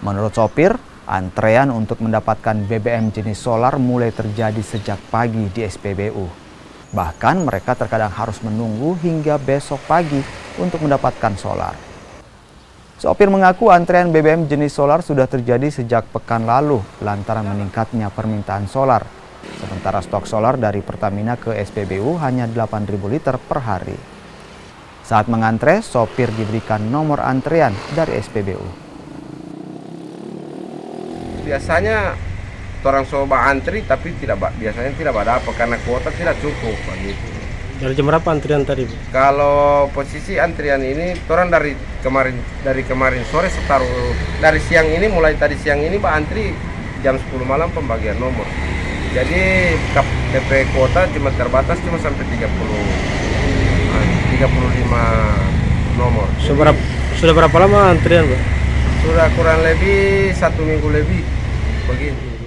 Menurut sopir, antrean untuk mendapatkan BBM jenis solar mulai terjadi sejak pagi di SPBU. Bahkan mereka terkadang harus menunggu hingga besok pagi untuk mendapatkan solar. Sopir mengaku antrean BBM jenis solar sudah terjadi sejak pekan lalu lantaran meningkatnya permintaan solar. Sementara stok solar dari Pertamina ke SPBU hanya 8.000 liter per hari. Saat mengantre, sopir diberikan nomor antrean dari SPBU. Biasanya orang coba antri tapi biasanya tidak ada apa karena kuota tidak cukup begitu. Dari jam berapa antrian tadi, Bu? Kalau posisi antrian ini orang dari kemarin sore setaruh dari siang ini, mulai tadi siang ini antri jam 10 malam pembagian nomor. Jadi DP kuota cuma terbatas sampai 35 nomor. Sudah berapa lama antrian, Bu? Sudah kurang lebih 1 minggu lebih begini.